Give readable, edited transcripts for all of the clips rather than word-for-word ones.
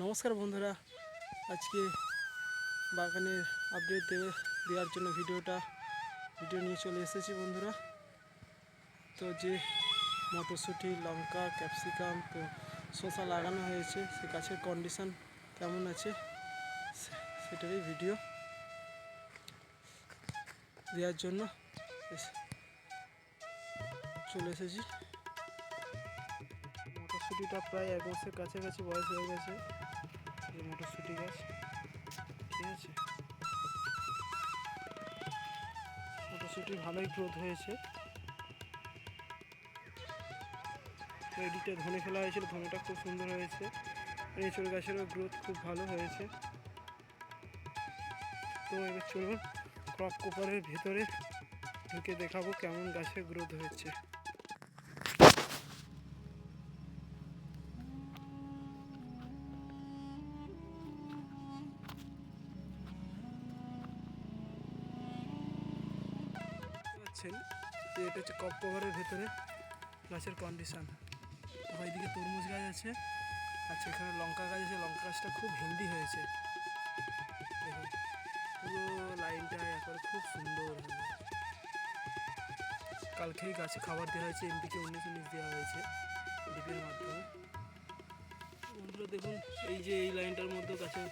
নমস্কার বন্ধুরা, আজকে বাগানের আপডেট দেওয়ার জন্য ভিডিও নিয়ে চলে এসেছি বন্ধুরা। তো যে মটরশুঁটি, লঙ্কা, ক্যাপসিকাম, তো শসা লাগানো হয়েছে, সে গাছের কন্ডিশন কেমন আছে সেটারই ভিডিও দেওয়ার জন্য চলে এসেছি। মটরশুঁটিটা প্রায় 1 মাসের কাছাকাছি বয়স হয়ে গেছে। এই মটরশুঁটি গাছ, ঠিক আছে, মটরশুঁটি ভালোই গ্রোথ হয়েছে। তো এদিকটা ধনে ফেলা হয়েছিল, ধনেটা খুব সুন্দর হয়েছে। এঁচড় গাছেরও গ্রোথ খুব ভালো হয়েছে। তো এবার চলুন ক্রপ কোপারের ভেতরে ঢুকে দেখাবো কেমন গাছের গ্রোথ হয়েছে। যে এটা হচ্ছে ক্রপ কভারের ভেতরে গাছের কন্ডিশন। ওইদিকে তরমুজ গাছ আছে, আচ্ছা এখানে লঙ্কা গাছ আছে। লঙ্কা গাছটা খুব হেলদি হয়েছে, দেখুন পুরো লাইনটা একবার খুব সুন্দর হবে। কালকেই গাছে খাবার দেওয়া হয়েছে, এমপিকে 19 দেওয়া হয়েছে ডিপের মাধ্যমে। বন্ধুরা দেখুন, এই যে এই লাইনটার মধ্যে গাছের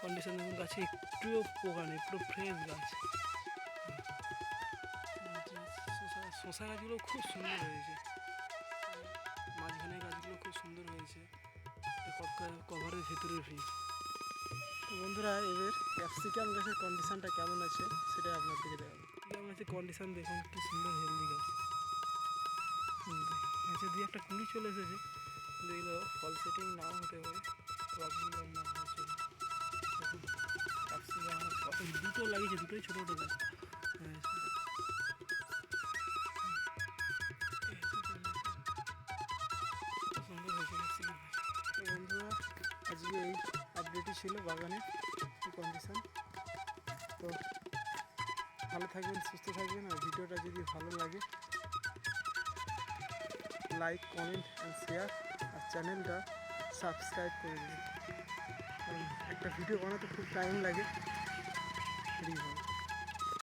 কন্ডিশন দেখুন, গাছে একটুও পোকা নেই, পুরো ফ্রেশ গাছ। শসা গাছগুলো খুব সুন্দর হয়েছে, মাঝখানের গাছগুলো খুব সুন্দর হয়েছে। কভারের ভেতরের ভিউ। তো বন্ধুরা, এবার ক্যাপসিকাম গাছের কন্ডিশনটা কেমন আছে সেটা আপনাদেরকে দেখাবো। ক্যাপসিকাম গাছের কন্ডিশন দেখুন, কি সুন্দর হেলদি গাছ। গাছে দিয়ে একটা কুড়ি চলে এসেছে, এগুলো ফল সেটিং নাও হতে পারে, ক্রপগুলো না হয়েছে। দেখুন ক্যাপসিকাম কত দুটো লাগিয়েছে, দুটোই ছোটো ছোটো গাছ। সুন্দর হয়েছে ক্যাপসিকাম। তো বন্ধুরা, আজকে এই আপডেটই ছিল বাগানের কন্ডিশন। তো ভালো থাকবেন, সুস্থ থাকবেন। আর ভিডিওটা যদি ভালো লাগে লাইক, কমেন্ট অ্যান্ড শেয়ার, আর চ্যানেলটা সাবস্ক্রাইব করে দিন, কারণ একটা ভিডিও বানাতে খুব টাইম লাগে।